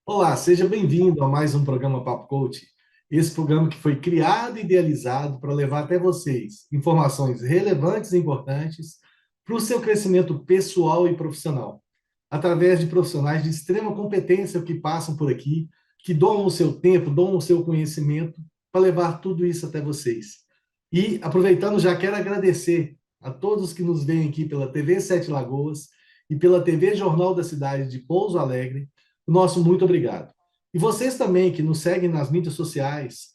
Olá, seja bem-vindo a mais um programa Papo Coach. Esse programa que foi criado e idealizado para levar até vocês informações relevantes e importantes para o seu crescimento pessoal e profissional, através de profissionais de extrema competência que passam por aqui, que doam o seu tempo, doam o seu conhecimento para levar tudo isso até vocês. E aproveitando, já quero agradecer a todos que nos veem aqui pela TV Sete Lagoas e pela TV Jornal da Cidade de Pouso Alegre. O nosso muito obrigado. E vocês também que nos seguem nas mídias sociais,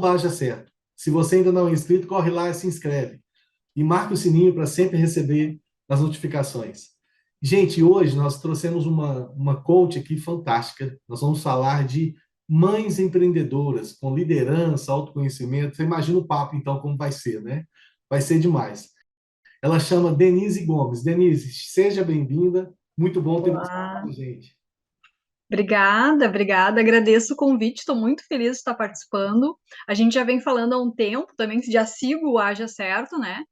@haja certo. Se você ainda não é inscrito, corre lá e se inscreve. E marca o sininho para sempre receber as notificações. Gente, hoje nós trouxemos uma coach aqui fantástica. Nós vamos falar de mães empreendedoras, com liderança, autoconhecimento. Você imagina o papo, então, como vai ser, né? Vai ser demais. Ela chama Denise Gomes. Denise, seja bem-vinda. Muito bom ter você com Olá, a gente. obrigada. Agradeço o convite, estou muito feliz de estar participando. A gente já vem falando há um tempo, também já sigo o Haja Certo, né?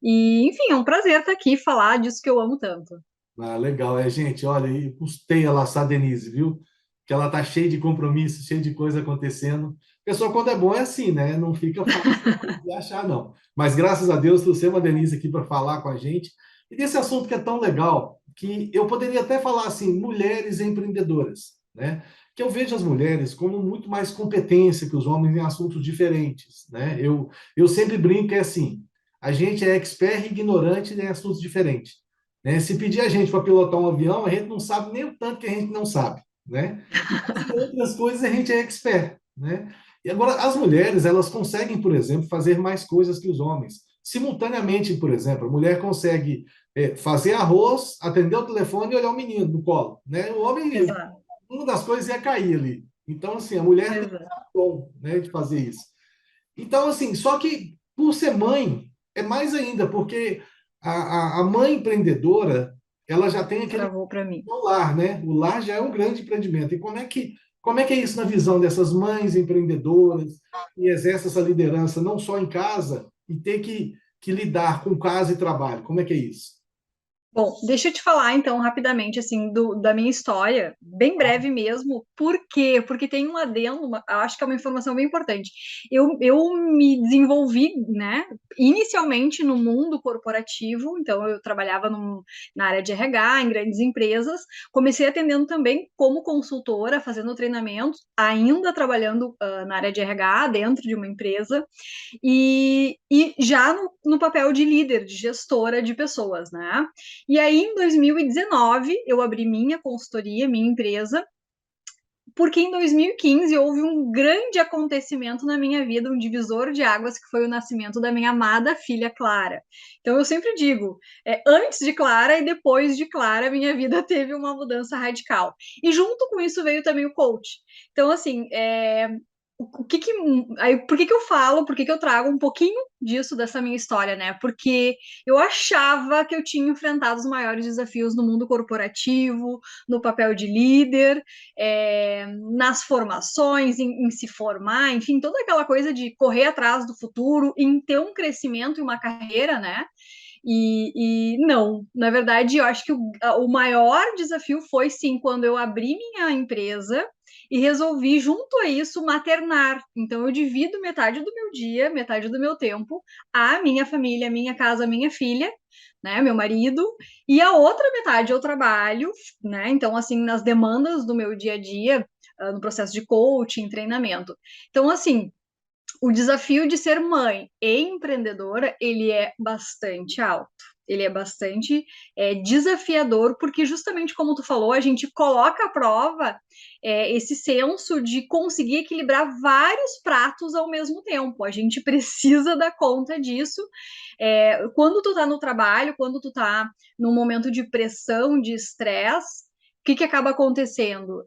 E, enfim, é um prazer estar aqui e falar disso que eu amo tanto. Ah, legal. Gente, olha, eu custei a laçar a Denise, viu? Que ela tá cheia de compromissos, cheia de coisa acontecendo. Pessoal, quando é bom é assim, né? Não fica fácil de achar, não. Mas graças a Deus trouxemos a Denise aqui para falar com a gente. E desse assunto que é tão legal, que eu poderia até falar assim, mulheres empreendedoras, né? Que eu vejo as mulheres como muito mais competência que os homens em assuntos diferentes, né? Eu sempre brinco que é assim, a gente é expert e ignorante em assuntos diferentes. Né? Se pedir a gente para pilotar um avião, a gente não sabe nem o tanto que a gente não sabe, né? Mas em outras coisas a gente é expert, né? E agora as mulheres, elas conseguem, por exemplo, fazer mais coisas que os homens. Simultaneamente, por exemplo, a mulher consegue fazer arroz, atender o telefone e olhar o menino no colo, né? O homem, Exato, uma das coisas ia cair ali. Então, assim, a mulher tem exato. um dom, né, de fazer isso. Então, assim, só que por ser mãe, é mais ainda, porque a mãe empreendedora, ela já tem aquele Travou para mim. lar, né? O lar já é um grande empreendimento. E como é que é isso na visão dessas mães empreendedoras que exercem essa liderança não só em casa e ter que lidar com casa e trabalho? Como é que é isso? Bom, deixa eu te falar então rapidamente assim da minha história, bem breve mesmo. Por quê? Porque tem um adendo, eu acho que é uma informação bem importante. Eu me desenvolvi, né, inicialmente no mundo corporativo, então eu trabalhava na área de RH, em grandes empresas. Comecei atendendo também como consultora, fazendo treinamento, ainda trabalhando na área de RH dentro de uma empresa e já no papel de líder, de gestora de pessoas, né? E aí, em 2019, eu abri minha consultoria, minha empresa, porque em 2015 houve um grande acontecimento na minha vida, um divisor de águas, que foi o nascimento da minha amada filha Clara. Então, eu sempre digo, antes de Clara e depois de Clara, minha vida teve uma mudança radical. E junto com isso veio também o coach. Então, assim, o que que, aí, por que que eu falo, por que que eu trago um pouquinho disso, dessa minha história, né? Porque eu achava que eu tinha enfrentado os maiores desafios no mundo corporativo, no papel de líder, nas formações, em se formar, enfim, toda aquela coisa de correr atrás do futuro, em ter um crescimento e uma carreira, né? E não, na verdade, eu acho que o maior desafio foi sim quando eu abri minha empresa e resolvi, junto a isso, maternar. Então, eu divido metade do meu dia, metade do meu tempo, a minha família, a minha casa, a minha filha, né, meu marido, e a outra metade eu trabalho, né, então, assim, nas demandas do meu dia a dia, no processo de coaching, treinamento. Então, assim, o desafio de ser mãe e empreendedora, ele é bastante alto. Ele é bastante desafiador, porque justamente como tu falou, a gente coloca à prova esse senso de conseguir equilibrar vários pratos ao mesmo tempo. A gente precisa dar conta disso. Quando tu tá no trabalho, quando tu tá num momento de pressão, de estresse, o que que acaba acontecendo?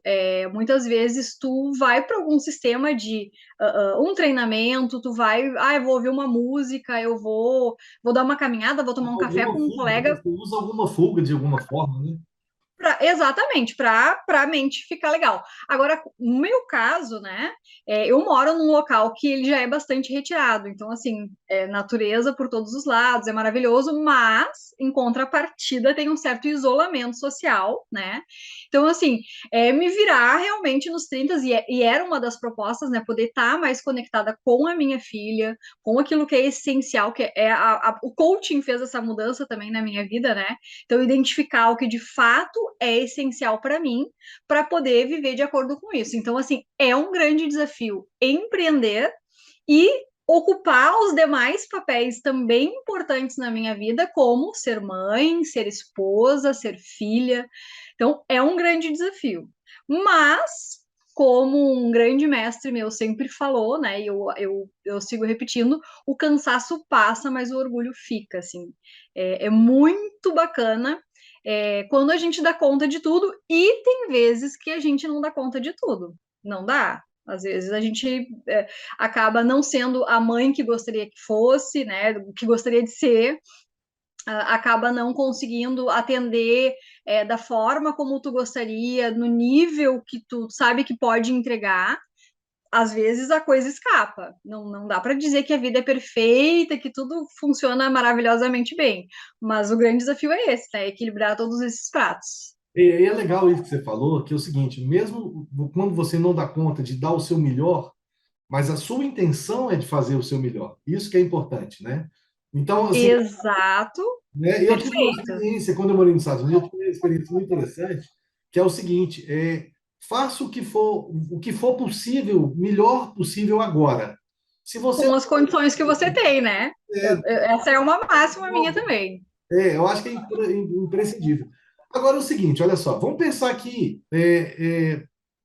Muitas vezes tu vai para algum sistema de um treinamento, tu vai, eu vou ouvir uma música, vou dar uma caminhada, vou tomar um café Alguma com um fuga, né? colega. Você usa alguma fuga de alguma forma, né? Exatamente, para a mente ficar legal. Agora, no meu caso, né, eu moro num local que ele já é bastante retirado, então, assim, é natureza por todos os lados, é maravilhoso, mas, em contrapartida, tem um certo isolamento social, né? Então, assim, me virar realmente nos 30 e era uma das propostas, né, poder estar mais conectada com a minha filha, com aquilo que é essencial, que é o coaching fez essa mudança também na minha vida, né? Então, identificar o que de fato é essencial para mim, para poder viver de acordo com isso. Então, assim, é um grande desafio empreender e ocupar os demais papéis também importantes na minha vida, como ser mãe, ser esposa, ser filha. Então, é um grande desafio. Mas, como um grande mestre meu sempre falou, né, e eu sigo repetindo, o cansaço passa, mas o orgulho fica, assim. É muito bacana quando a gente dá conta de tudo, e tem vezes que a gente não dá conta de tudo. Não dá. Às vezes a gente acaba não sendo a mãe que gostaria que fosse, né? Que gostaria de ser, acaba não conseguindo atender da forma como tu gostaria, no nível que tu sabe que pode entregar. Às vezes a coisa escapa. Não dá para dizer que a vida é perfeita, que tudo funciona maravilhosamente bem. Mas o grande desafio é esse, né? Equilibrar todos esses pratos. E é legal isso que você falou, que é o seguinte, mesmo quando você não dá conta de dar o seu melhor, mas a sua intenção é de fazer o seu melhor. Isso que é importante, né? Então, assim, Exato, né, eu tive uma perfeito. experiência, quando eu morei nos Estados Unidos, eu tive uma experiência muito interessante, que é o seguinte, faça o que for possível, melhor possível agora. Se você Com as condições que você tem, né? Essa é uma máxima minha também. eu acho que é imprescindível. Agora é o seguinte, olha só, vamos pensar aqui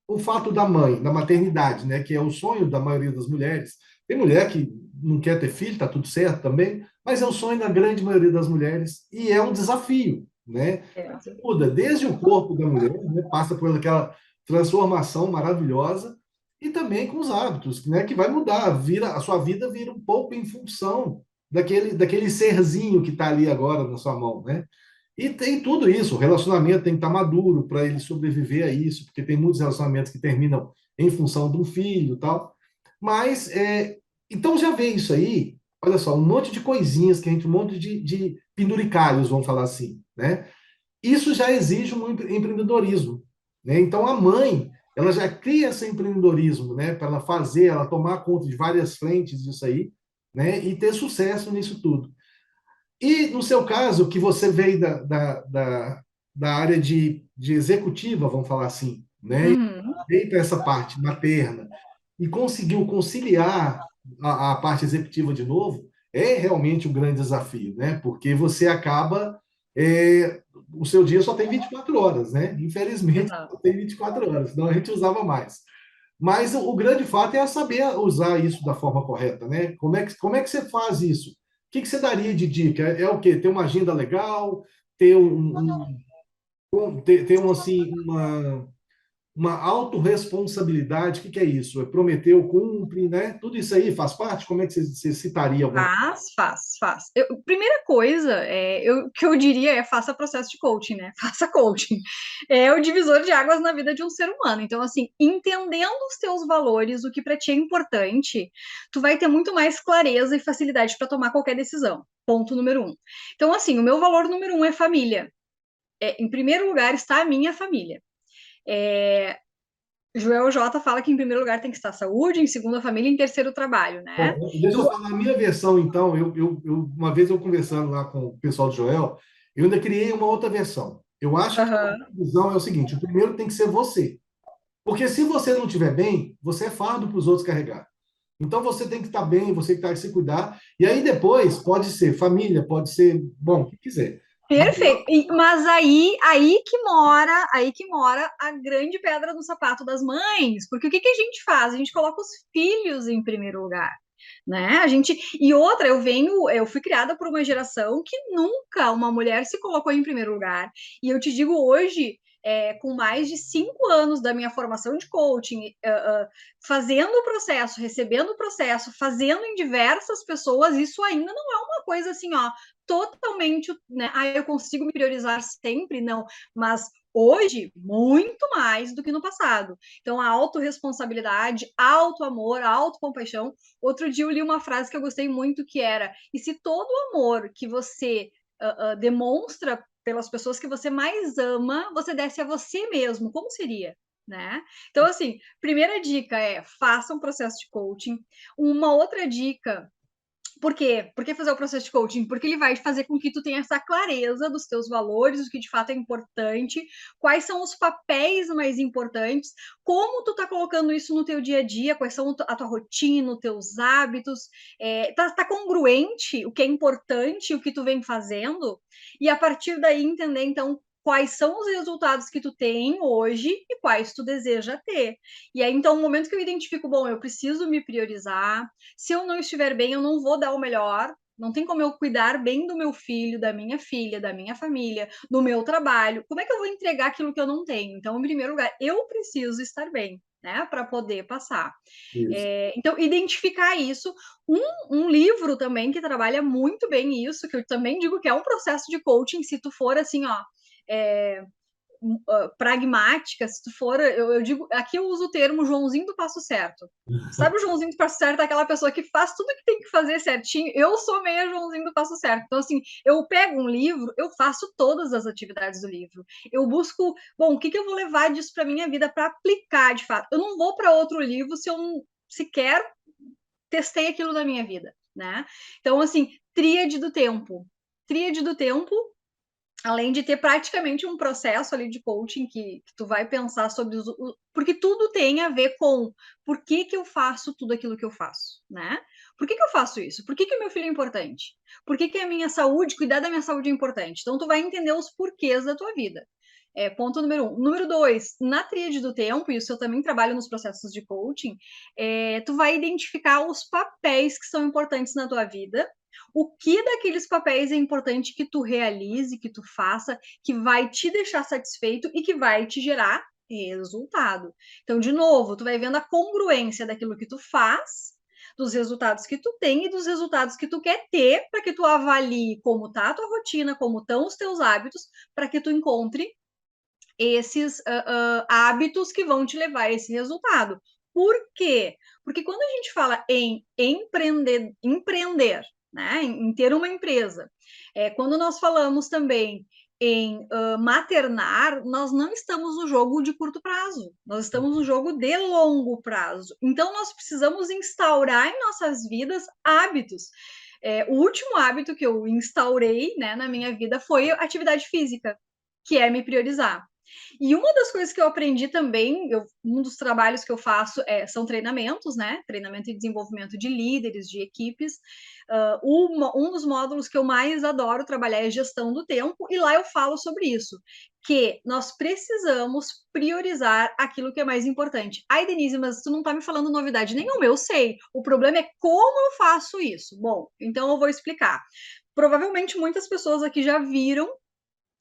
o fato da mãe, da maternidade, né, que é o sonho da maioria das mulheres. Tem mulher que não quer ter filho, tá tudo certo também, mas é o sonho da grande maioria das mulheres e é um desafio, né? É. Muda desde o corpo da mulher, né, passa por aquela transformação maravilhosa e também com os hábitos, né, que vai mudar, a sua vida vira um pouco em função daquele serzinho que está ali agora na sua mão, né? E tem tudo isso, o relacionamento tem que estar maduro para ele sobreviver a isso, porque tem muitos relacionamentos que terminam em função de um filho e tal. Mas, então já vê isso aí, olha só, um monte de coisinhas que a gente, um monte de penduricalhos, vamos falar assim, né? Isso já exige um empreendedorismo, né? Então a mãe, ela já cria esse empreendedorismo, né? Para ela fazer, ela tomar conta de várias frentes disso aí, né? E ter sucesso nisso tudo. E no seu caso, que você veio da área de executiva, vamos falar assim, né? Uhum. Veio para essa parte materna e conseguiu conciliar a parte executiva de novo, é realmente um grande desafio, né? Porque você acaba. O seu dia só tem 24 horas, né? Infelizmente, Exato. só tem 24 horas, senão a gente usava mais. Mas o grande fato é saber usar isso da forma correta, né? Como é que você faz isso? O que você daria de dica? É o quê? Ter uma agenda legal, ter ter assim, uma autorresponsabilidade. O que é isso? É prometeu, cumpre, né? Tudo isso aí faz parte? Como é que você citaria alguma coisa? Faz. Primeira coisa, que eu diria é faça processo de coaching, né? Faça coaching. É o divisor de águas na vida de um ser humano. Então, assim, entendendo os teus valores, o que para ti é importante, tu vai ter muito mais clareza e facilidade para tomar qualquer decisão. Ponto número um. Então, assim, o meu valor número um é família. Em primeiro lugar está a minha família. É, Joel J fala que em primeiro lugar tem que estar a saúde, em segundo a família, em terceiro o trabalho, né? Bom, deixa eu falar a minha versão, então. Uma vez eu conversando lá com o pessoal do Joel, eu ainda criei uma outra versão. Eu acho que Aham. a visão é o seguinte: o primeiro tem que ser você. Porque se você não estiver bem, você é fardo para os outros carregar. Então você tem que estar bem, você que tem que se cuidar. E aí depois pode ser família, pode ser, bom, o que quiser. Mas Perfeito. Mas aí que mora a grande pedra no sapato das mães, porque o que que a gente faz? A gente coloca os filhos em primeiro lugar, né? E outra, eu fui criada por uma geração que nunca uma mulher se colocou em primeiro lugar. E eu te digo hoje com mais de 5 anos da minha formação de coaching, fazendo o processo, recebendo o processo, fazendo em diversas pessoas, isso ainda não é uma coisa assim, ó, totalmente, né? Eu consigo me priorizar sempre, não, mas hoje, muito mais do que no passado. Então, a autorresponsabilidade, auto-amor, auto-compaixão. Outro dia eu li uma frase que eu gostei muito, que era: e se todo o amor que você demonstra pelas pessoas que você mais ama, você desse a você mesmo, como seria? Né? Então, assim, primeira dica é: faça um processo de coaching. Uma outra dica. Por quê? Por que fazer o processo de coaching? Porque ele vai fazer com que tu tenha essa clareza dos teus valores, o que de fato é importante, quais são os papéis mais importantes, como tu tá colocando isso no teu dia a dia, quais são a tua rotina, os teus hábitos, tá congruente o que é importante, o que tu vem fazendo, e a partir daí entender, então, quais são os resultados que tu tem hoje e quais tu deseja ter. E aí, então, no momento que eu identifico, bom, eu preciso me priorizar, se eu não estiver bem, eu não vou dar o melhor. Não tem como eu cuidar bem do meu filho, da minha filha, da minha família, do meu trabalho. Como é que eu vou entregar aquilo que eu não tenho? Então, em primeiro lugar, eu preciso estar bem, né, para poder passar. Isso. Então, identificar isso. Um livro também que trabalha muito bem isso, que eu também digo que é um processo de coaching, se tu for assim, ó, é, pragmática, se tu for, eu digo, aqui eu uso o termo Joãozinho do Passo Certo. Sabe o Joãozinho do Passo Certo? É aquela pessoa que faz tudo que tem que fazer certinho. Eu sou meio Joãozinho do Passo Certo. Então, assim, eu pego um livro, eu faço todas as atividades do livro. Eu busco, bom, o que eu vou levar disso para minha vida para aplicar de fato. Eu não vou para outro livro se eu não sequer testei aquilo na minha vida, né? Então, assim, tríade do tempo. Tríade do tempo, além de ter praticamente um processo ali de coaching que tu vai pensar sobre porque tudo tem a ver com por que eu faço tudo aquilo que eu faço, né? Por que eu faço isso? Por que o meu filho é importante? Por que a minha saúde, cuidar da minha saúde é importante? Então tu vai entender os porquês da tua vida. Ponto número 1. Número 2, na tríade do tempo, e isso eu também trabalho nos processos de coaching, tu vai identificar os papéis que são importantes na tua vida, o que daqueles papéis é importante que tu realize, que tu faça, que vai te deixar satisfeito e que vai te gerar resultado. Então, de novo, tu vai vendo a congruência daquilo que tu faz, dos resultados que tu tem e dos resultados que tu quer ter, para que tu avalie como está a tua rotina, como estão os teus hábitos, para que tu encontre esses hábitos que vão te levar a esse resultado. Por quê? Porque quando a gente fala em empreender, né, em ter uma empresa, quando nós falamos também em maternar, nós não estamos no jogo de curto prazo, nós estamos no jogo de longo prazo. Então, nós precisamos instaurar em nossas vidas hábitos. O último hábito que eu instaurei, né, na minha vida foi atividade física, que é me priorizar. E uma das coisas que eu aprendi também, um dos trabalhos que eu faço são treinamentos, né? Treinamento e desenvolvimento de líderes, de equipes. Um dos módulos que eu mais adoro trabalhar é gestão do tempo, e lá eu falo sobre isso, que nós precisamos priorizar aquilo que é mais importante. Ai, Denise, mas tu não tá me falando novidade nenhuma, eu sei. O problema é como eu faço isso. Bom, então eu vou explicar. Provavelmente muitas pessoas aqui já viram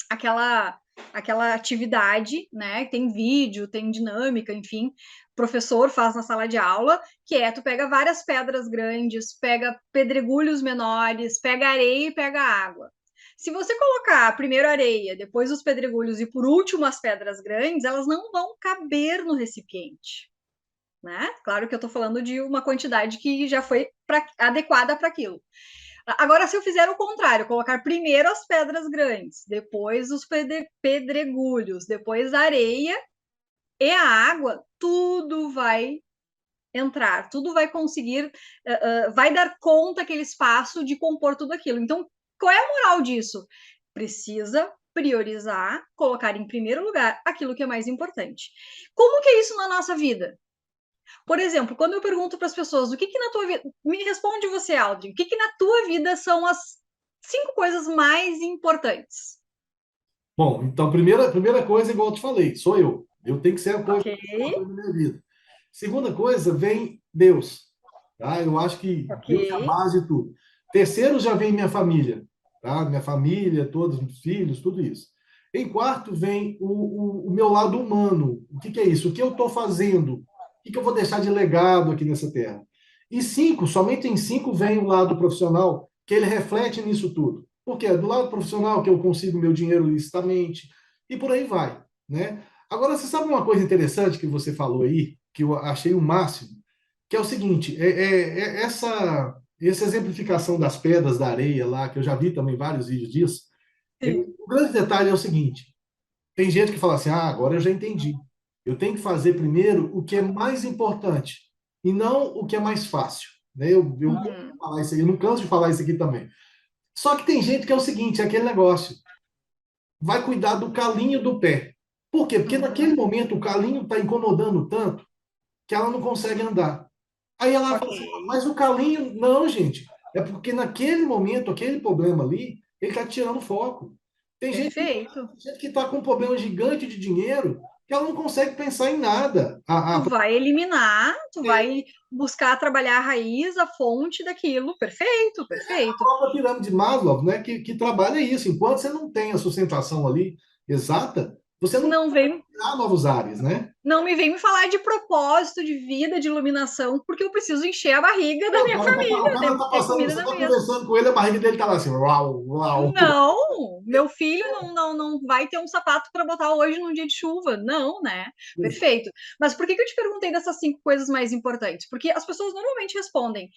aquela atividade, né? Tem vídeo, tem dinâmica, enfim, o professor faz na sala de aula, que tu pega várias pedras grandes, pega pedregulhos menores, pega areia e pega água. Se você colocar primeiro areia, depois os pedregulhos e por último as pedras grandes, elas não vão caber no recipiente, né? Claro que eu estou falando de uma quantidade que já foi adequada para aquilo. Agora, se eu fizer o contrário, colocar primeiro as pedras grandes, depois os pedregulhos, depois a areia e a água, tudo vai entrar, tudo vai conseguir, vai dar conta aquele espaço de compor tudo aquilo. Então, qual é a moral disso? Precisa priorizar, colocar em primeiro lugar aquilo que é mais importante. Como que é isso na nossa vida? Por exemplo, quando eu pergunto para as pessoas o que na tua vida. Me responde você, Aldrin, o que na tua vida são as 5 coisas mais importantes? Bom, então, primeira coisa, igual eu te falei, sou eu. Eu tenho que ser a coisa Ok, mais importante da minha vida. Segunda coisa, vem Deus. Tá? Eu acho que ok, Deus é a base de tudo. Terceiro, já vem minha família. Tá? Minha família, todos os filhos, tudo isso. Em quarto vem o meu lado humano. O que que é isso? O que eu estou fazendo? O que que eu vou deixar de legado aqui nessa terra? E cinco, somente em cinco vem o lado profissional, que ele reflete nisso tudo. Porque é do lado profissional que eu consigo meu dinheiro licitamente, e por aí vai, né? Agora, você sabe uma coisa interessante que você falou aí, que eu achei o máximo, que é o seguinte, essa exemplificação das pedras da areia lá, que eu já vi também vários vídeos disso, Sim. o grande detalhe é o seguinte, tem gente que fala assim, ah, agora eu já entendi. Eu tenho que fazer primeiro o que é mais importante e não o que é mais fácil. Né? Eu gosto de Uhum. falar isso aí, eu não canso de falar isso aqui também. Só que tem gente que é o seguinte, é aquele negócio, vai cuidar do calinho do pé. Por quê? Porque naquele Uhum. momento o calinho está incomodando tanto que ela não consegue andar. Aí ela Ok. fala assim, mas o calinho, não, gente. É porque naquele momento, aquele problema ali, ele está tirando foco. Perfeito. Tem gente que está com um problema gigante de dinheiro que ela não consegue pensar em nada. Tu vai eliminar, tu vai buscar trabalhar a raiz, a fonte daquilo. Perfeito, A perfeito. própria pirâmide de Maslow, né, que trabalha isso. Enquanto você não tem a sustentação ali exata, você não Não vem, criar novos ares, né? não me vem me falar de propósito, de vida, de iluminação, porque eu preciso encher a barriga da O minha cara tá, o família, cara tá ter passando, comida você na tá mesa. conversando com ele, a barriga dele tá lá assim, uau, uau. Não, meu filho não vai ter um sapato para botar hoje num dia de chuva. Não, né? Perfeito. Mas por que que eu te perguntei dessas 5 coisas mais importantes? Porque as pessoas normalmente respondem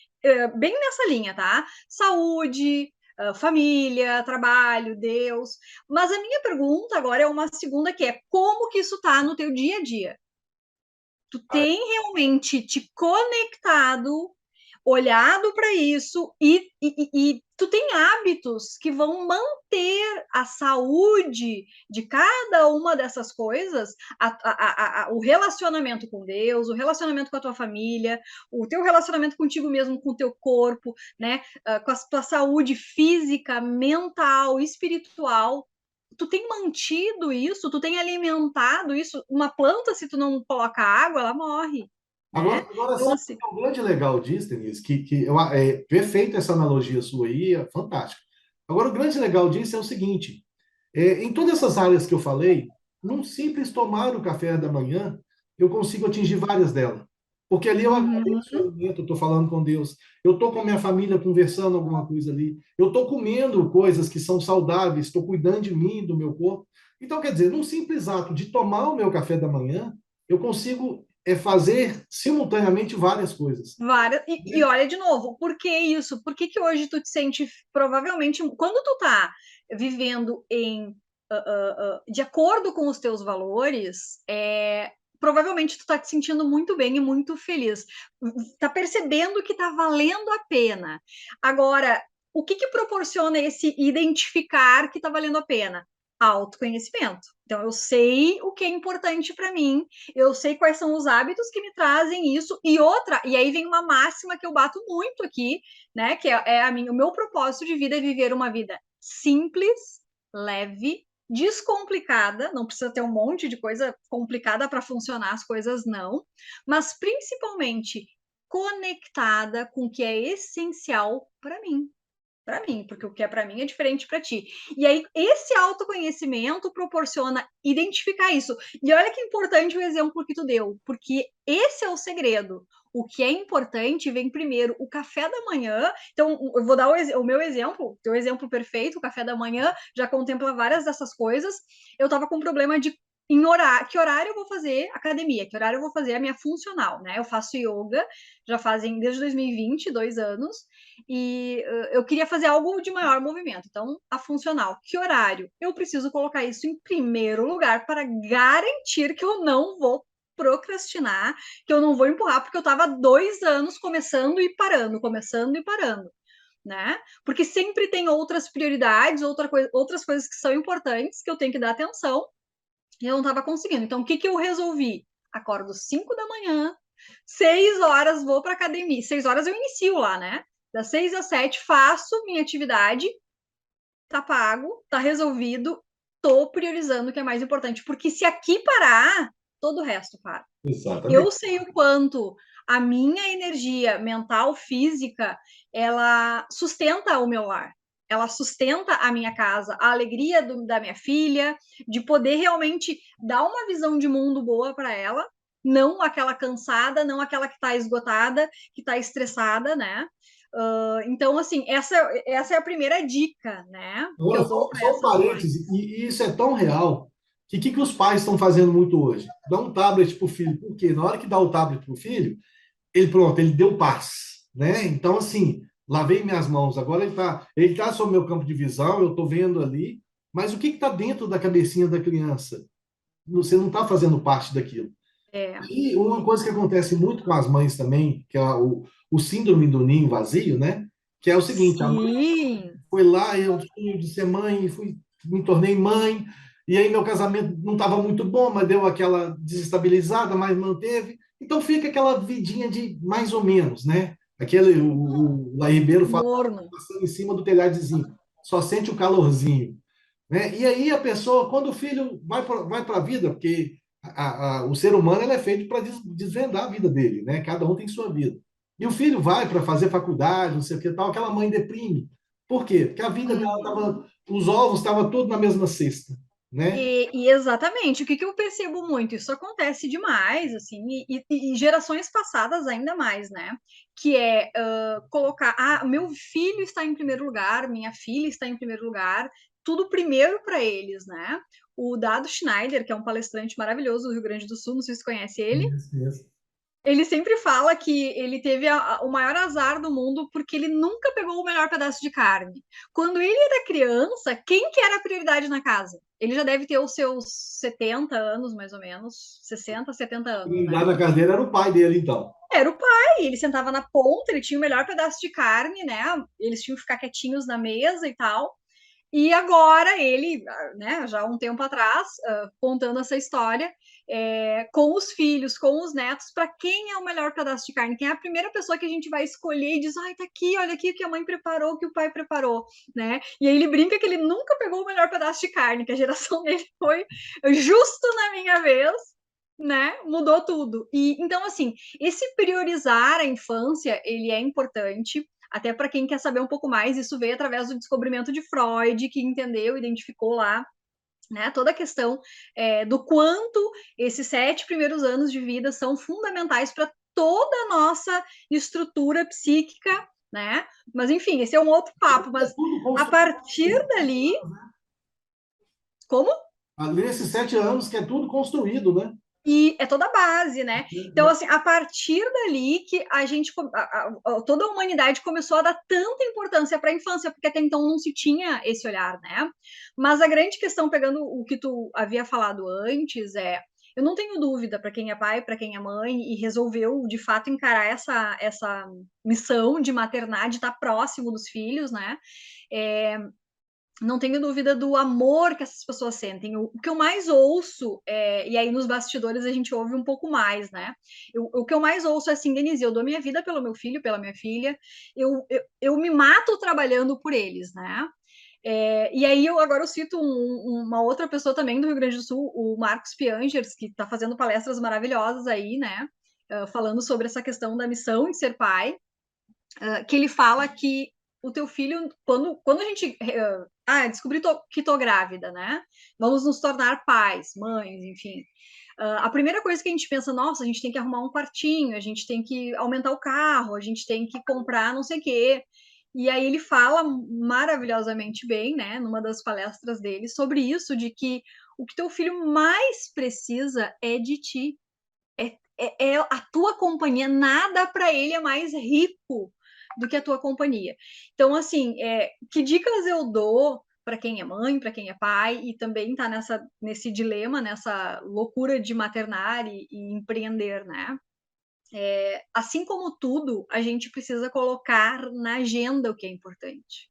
bem nessa linha, tá? Saúde, família, trabalho, Deus. Mas a minha pergunta agora é uma segunda que é como que isso tá no teu dia a dia? Tu tem realmente te conectado, olhado para isso e tu tem hábitos que vão manter a saúde de cada uma dessas coisas, o relacionamento com Deus, o relacionamento com a tua família, o teu relacionamento contigo mesmo, com o teu corpo, né? Com a tua saúde física, mental, espiritual. Tu tem mantido isso, tu tem alimentado isso. Uma planta, se tu não coloca água, ela morre, né? Agora Então, sabe assim, o grande legal disso, Denise, é perfeita essa analogia sua aí, é fantástico. Agora, o grande legal disso é o seguinte: em todas essas áreas que eu falei, num simples tomar o café da manhã, eu consigo atingir várias delas. Porque ali eu agradeço o uhum. alimento, eu estou falando com Deus, eu estou com a minha família conversando alguma coisa ali, eu estou comendo coisas que são saudáveis, estou cuidando de mim, do meu corpo. Então, quer dizer, num simples ato de tomar o meu café da manhã, eu consigo fazer simultaneamente várias coisas. Várias. E olha de novo, por que isso? Por que que hoje tu te sente provavelmente quando tu tá vivendo de acordo com os teus valores, provavelmente tu tá te sentindo muito bem e muito feliz. Tá percebendo que tá valendo a pena. Agora, o que que proporciona esse identificar que tá valendo a pena? Autoconhecimento. Então, eu sei o que é importante para mim, eu sei quais são os hábitos que me trazem isso, e outra, e aí vem uma máxima que eu bato muito aqui, né? Que o meu propósito de vida é viver uma vida simples, leve, descomplicada, não precisa ter um monte de coisa complicada para funcionar as coisas, não, mas principalmente conectada com o que é essencial para mim, porque o que é para mim é diferente para ti. E aí esse autoconhecimento proporciona identificar isso. E olha que importante o exemplo que tu deu, porque esse é o segredo. O que é importante vem primeiro, o café da manhã. Então, eu vou dar o meu exemplo, teu exemplo perfeito, o café da manhã já contempla várias dessas coisas. Eu estava com um problema de em horário, que horário eu vou fazer academia, que horário eu vou fazer a minha funcional, né? Eu faço yoga, já fazem desde 2020, 2 anos, e eu queria fazer algo de maior movimento. Então, a funcional. Que horário? Eu preciso colocar isso em primeiro lugar para garantir que eu não vou procrastinar, que eu não vou empurrar, porque eu estava 2 anos começando e parando, né? Porque sempre tem outras prioridades, outras coisas que são importantes que eu tenho que dar atenção e eu não estava conseguindo. Então, o que que eu resolvi? Acordo 5 da manhã, 6 horas vou para academia. 6 horas eu inicio lá, né? Das 6 às 7 faço minha atividade, tá pago, tá resolvido, tô priorizando o que é mais importante. Porque se aqui parar, todo o resto para. Eu Exatamente. sei o quanto a minha energia mental, física, ela sustenta o meu lar. ela sustenta a minha casa, a alegria da minha filha, de poder realmente dar uma visão de mundo boa para ela, não aquela cansada, não aquela que está esgotada, que está estressada, né? Então, assim, essa é a primeira dica, né, que Agora, eu dou só, para só um essas mães. parêntese, e isso é tão real, que o que os pais estão fazendo muito hoje? Dá um tablet para o filho, porque na hora que dá o tablet para o filho, ele deu paz, né? Então, assim, lavei minhas mãos, agora ele tá sob meu campo de visão, eu estou vendo ali, mas o que está dentro da cabecinha da criança? Você não está fazendo parte daquilo. É, E uma coisa que acontece muito com as mães também, que é o síndrome do ninho vazio, né? Que é o seguinte, a mãe sim, foi lá, eu sonho de ser mãe, me tornei mãe, e aí meu casamento não estava muito bom, mas deu aquela desestabilizada, mas manteve. Então fica aquela vidinha de mais ou menos, né? O Laí Ribeiro fala, morno. passando em cima do telhadozinho, só sente o calorzinho, né? E aí a pessoa, quando o filho vai para a vida, porque o ser humano ele é feito para desvendar a vida dele, né? Cada um tem sua vida. E o filho vai para fazer faculdade, não sei o que tal, aquela mãe deprime. Por quê? Porque a vida dela Uhum. estava, os ovos estavam tudo na mesma cesta, né? E exatamente, o que eu percebo muito, isso acontece demais, assim, e gerações passadas ainda mais, né? Que é colocar, meu filho está em primeiro lugar, minha filha está em primeiro lugar, tudo primeiro para eles, né? O Dado Schneider, que é um palestrante maravilhoso do Rio Grande do Sul, não sei se você conhece ele. Isso, isso. Ele sempre fala que ele teve o maior azar do mundo porque ele nunca pegou o melhor pedaço de carne. Quando ele era criança, quem que era a prioridade na casa? Ele já deve ter os seus 70 anos, mais ou menos, 60, 70 anos, Quem né? dá na carteira era o pai dele, então. Era o pai, ele sentava na ponta, ele tinha o melhor pedaço de carne, né? Eles tinham que ficar quietinhos na mesa e tal. E agora ele, né, já há um tempo atrás, contando essa história, com os filhos, com os netos, para quem é o melhor pedaço de carne, quem é a primeira pessoa que a gente vai escolher e diz, ai, tá aqui, olha aqui o que a mãe preparou, o que o pai preparou, né? E aí ele brinca que ele nunca pegou o melhor pedaço de carne, que a geração dele foi justo na minha vez, né? Mudou tudo. E então, assim, esse priorizar a infância, ele é importante. Até para quem quer saber um pouco mais, isso veio através do descobrimento de Freud, que entendeu, identificou lá, né, toda a questão do quanto esses 7 primeiros anos de vida são fundamentais para toda a nossa estrutura psíquica, né? Mas enfim, esse é um outro papo. É Mas tudo a construído partir dali, como? nesses 7 anos que é tudo construído, né? E é toda a base, né? Então, assim, a partir dali que a gente, toda a humanidade começou a dar tanta importância para a infância, porque até então não se tinha esse olhar, né? Mas a grande questão, pegando o que tu havia falado antes, eu não tenho dúvida para quem é pai, para quem é mãe, e resolveu de fato encarar essa missão de maternar, de estar próximo dos filhos, né? É, não tenho dúvida do amor que essas pessoas sentem. O que eu mais ouço, e aí nos bastidores a gente ouve um pouco mais, né? O que eu mais ouço é assim, Denise, eu dou minha vida pelo meu filho, pela minha filha, eu me mato trabalhando por eles, né? E aí agora eu cito uma outra pessoa também do Rio Grande do Sul, o Marcos Piangers, que está fazendo palestras maravilhosas aí, né? Falando sobre essa questão da missão de ser pai, que ele fala que o teu filho, quando a gente descobri que tô grávida, né? Vamos nos tornar pais, mães, enfim. A primeira coisa que a gente pensa, nossa, a gente tem que arrumar um quartinho, a gente tem que aumentar o carro, a gente tem que comprar não sei o quê. E aí ele fala maravilhosamente bem, né, numa das palestras dele, sobre isso, de que o que teu filho mais precisa é de ti. É a tua companhia, nada para ele é mais rico do que a tua companhia. Então, assim, que dicas eu dou para quem é mãe, para quem é pai e também está nesse dilema, nessa loucura de maternar e empreender, né? Assim como tudo, a gente precisa colocar na agenda o que é importante.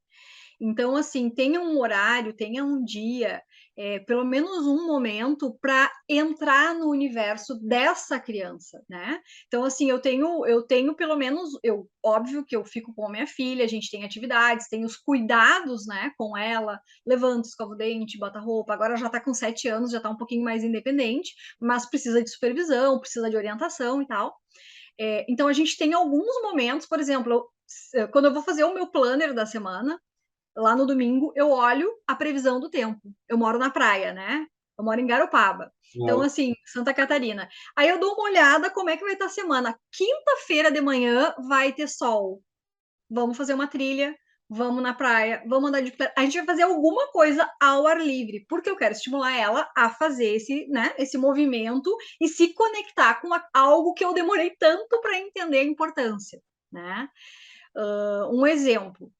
Então, assim, tenha um horário, tenha um dia, pelo menos um momento para entrar no universo dessa criança, né? Então, assim, eu tenho pelo menos, óbvio que eu fico com a minha filha, a gente tem atividades, tem os cuidados, né, com ela, levanta, escova o dente, bota roupa, agora já tá com 7 anos, já tá um pouquinho mais independente, mas precisa de supervisão, precisa de orientação e tal. Então, a gente tem alguns momentos, por exemplo, quando eu vou fazer o meu planner da semana, lá no domingo, eu olho a previsão do tempo. Eu moro na praia, né? Eu moro em Garopaba. Então, Uau. assim, Santa Catarina. Aí eu dou uma olhada como é que vai estar a semana. Quinta-feira de manhã vai ter sol. Vamos fazer uma trilha, vamos na praia, vamos andar de bicicleta. A gente vai fazer alguma coisa ao ar livre, porque eu quero estimular ela a fazer esse, né, esse movimento e se conectar com algo que eu demorei tanto para entender a importância, né? Um exemplo.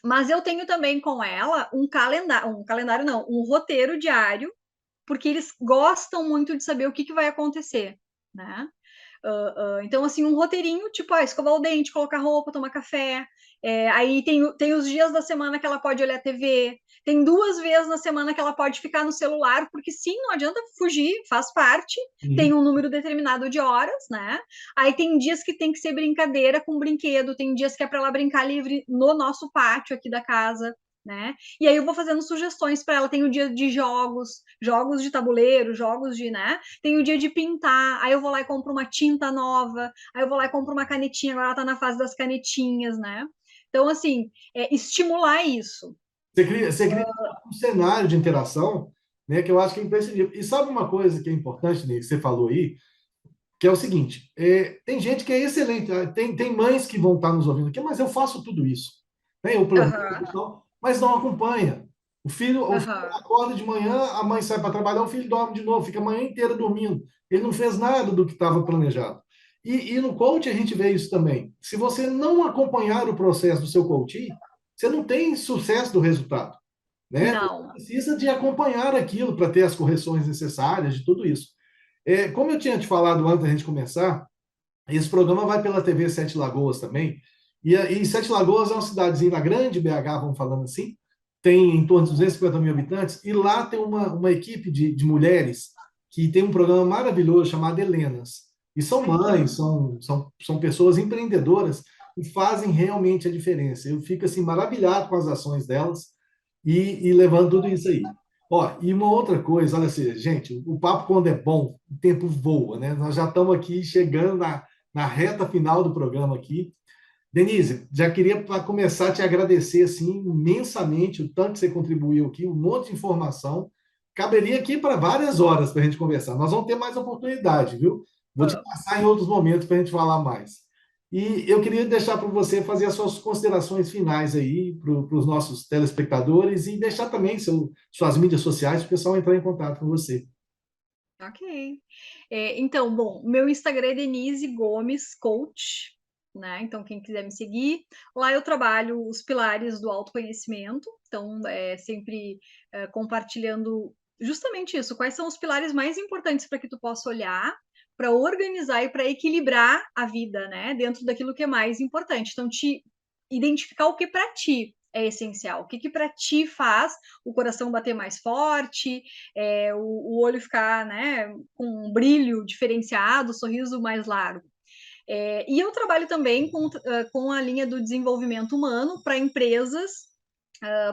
Mas eu tenho também com ela um calendário não, um roteiro diário, porque eles gostam muito de saber o que vai acontecer, né? Então, assim, um roteirinho, tipo, escovar o dente, colocar roupa, tomar café. Aí tem os dias da semana que ela pode olhar TV. Tem 2 vezes na semana que ela pode ficar no celular, porque sim, não adianta fugir, faz parte. Tem Sim. um número determinado de horas, né? Aí tem dias que tem que ser brincadeira com brinquedo, tem dias que é para ela brincar livre no nosso pátio aqui da casa, né? E aí eu vou fazendo sugestões para ela. Tem o dia de jogos, jogos de tabuleiro, jogos de, né? Tem o dia de pintar, aí eu vou lá e compro uma tinta nova, aí eu vou lá e compro uma canetinha, agora ela tá na fase das canetinhas, né? Então, assim, estimular isso. Você cria um cenário de interação, né, que eu acho que é imprescindível. E sabe uma coisa que é importante, Ney, que você falou aí, que é o seguinte: tem gente que é excelente, tem mães que vão estar nos ouvindo aqui, mas eu faço tudo isso. Né? Eu planejo Aham, e tal, mas não acompanha. O filho aham. acorda de manhã, a mãe sai para trabalhar, o filho dorme de novo, fica a manhã inteira dormindo. Ele não fez nada do que estava planejado. E no coach a gente vê isso também. Se você não acompanhar o processo do seu coach, você não tem sucesso do resultado, né? Você Não. precisa de acompanhar aquilo para ter as correções necessárias de tudo isso. Como eu tinha te falado antes da gente começar, esse programa vai pela TV Sete Lagoas também. E Sete Lagoas é uma cidadezinha na grande BH, vamos falando assim, tem em torno de 250 mil habitantes, e lá tem uma equipe de mulheres que tem um programa maravilhoso chamado Helenas. E são Ai, que mães, lindo. são pessoas empreendedoras e fazem realmente a diferença. Eu fico assim maravilhado com as ações delas e levando tudo isso aí. Ó, e uma outra coisa, olha assim, gente, o papo quando é bom, o tempo voa, né? Nós já estamos aqui chegando na reta final do programa aqui. Denise, já queria para começar te agradecer assim imensamente o tanto que você contribuiu aqui, um monte de informação. Caberia aqui para várias horas para a gente conversar. Nós vamos ter mais oportunidade, viu? Vou te Vamos. passar em outros momentos para a gente falar mais. E eu queria deixar para você fazer as suas considerações finais aí para os nossos telespectadores e deixar também suas mídias sociais para o pessoal entrar em contato com você. Ok. Então, bom, meu Instagram é Denise Gomes Coach, né? Então, quem quiser me seguir, lá eu trabalho os pilares do autoconhecimento. Então, sempre compartilhando justamente isso. Quais são os pilares mais importantes para que tu possa olhar, para organizar e para equilibrar a vida, né? Dentro daquilo que é mais importante. Então, te identificar o que para ti é essencial, o que para ti faz o coração bater mais forte, o olho ficar, né, com um brilho diferenciado, um sorriso mais largo. E eu trabalho também com a linha do desenvolvimento humano para empresas,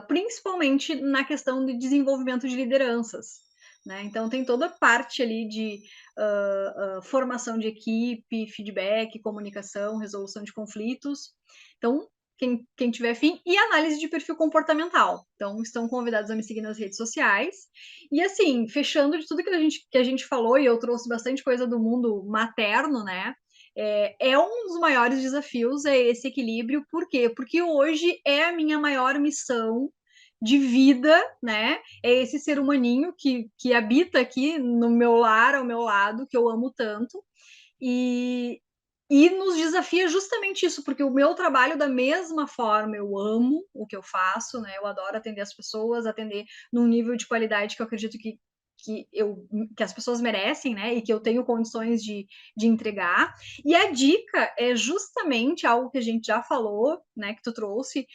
principalmente na questão de desenvolvimento de lideranças. Né? Então, tem toda a parte ali de formação de equipe, feedback, comunicação, resolução de conflitos. Então, quem tiver fim, e análise de perfil comportamental. Então, estão convidados a me seguir nas redes sociais. E assim, fechando de tudo que a gente falou, e eu trouxe bastante coisa do mundo materno, né? Um dos maiores desafios é esse equilíbrio. Por quê? Porque hoje é a minha maior missão de vida, né? É esse ser humaninho que habita aqui no meu lar, ao meu lado, que eu amo tanto. E, e nos desafia justamente isso, porque o meu trabalho, da mesma forma, eu amo o que eu faço, né? Eu adoro atender as pessoas, atender num nível de qualidade que eu acredito que as pessoas merecem, né? E que eu tenho condições de entregar. E a dica é justamente algo que a gente já falou, né? Que tu trouxe,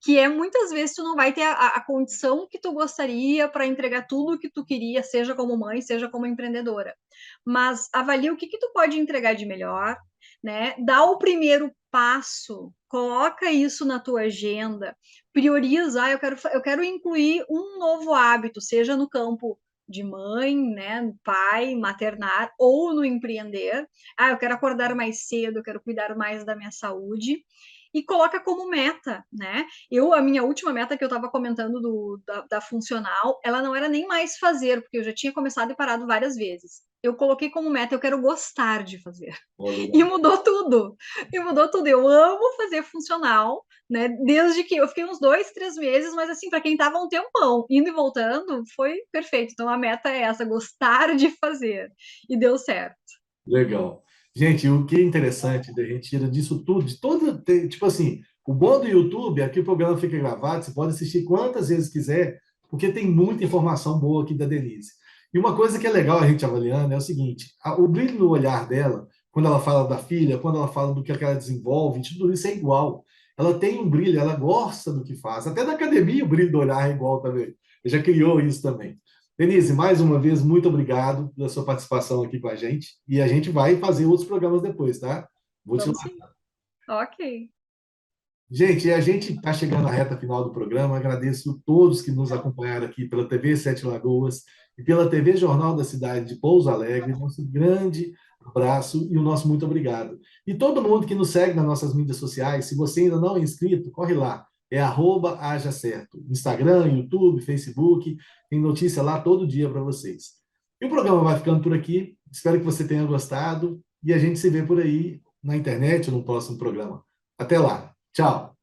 que é muitas vezes tu não vai ter a condição que tu gostaria para entregar tudo o que tu queria, seja como mãe, seja como empreendedora. Mas avalia o que tu pode entregar de melhor, né? Dá o primeiro passo, coloca isso na tua agenda, prioriza, eu quero incluir um novo hábito, seja no campo de mãe, né, pai, maternar ou no empreender. Eu quero acordar mais cedo, eu quero cuidar mais da minha saúde. e coloca como meta, né? A minha última meta que eu estava comentando da funcional, ela não era nem mais fazer, porque eu já tinha começado e parado várias vezes. Eu coloquei como meta, eu quero gostar de fazer. Olha, E mudou tudo. E mudou tudo. Eu amo fazer funcional, né? Desde que eu fiquei uns 2, 3 meses, mas assim, para quem tava um tempão, indo e voltando, foi perfeito. Então a meta é essa, gostar de fazer. E deu certo. legal. Gente, o que é interessante da gente tira disso tudo, de todo, tipo assim, o bom do YouTube é que o programa fica gravado, você pode assistir quantas vezes quiser, porque tem muita informação boa aqui da Denise. E uma coisa que é legal a gente avaliando é o seguinte, o brilho no olhar dela, quando ela fala da filha, quando ela fala do que ela desenvolve, tudo isso é igual. Ela tem um brilho, ela gosta do que faz. Até na academia o brilho do olhar é igual também. Já criou isso também. Denise, mais uma vez, muito obrigado pela sua participação aqui com a gente. E a gente vai fazer outros programas depois, tá? Vou te Vamos lá. sim. Ok. Gente, a gente está chegando à reta final do programa. Agradeço a todos que nos acompanharam aqui pela TV Sete Lagoas e pela TV Jornal da Cidade de Pouso Alegre. Nosso grande abraço e o nosso muito obrigado. E todo mundo que nos segue nas nossas mídias sociais, se você ainda não é inscrito, corre lá. É @hajacerto. Instagram, YouTube, Facebook, tem notícia lá todo dia para vocês. E o programa vai ficando por aqui. Espero que você tenha gostado e a gente se vê por aí na internet ou no próximo programa. Até lá. Tchau.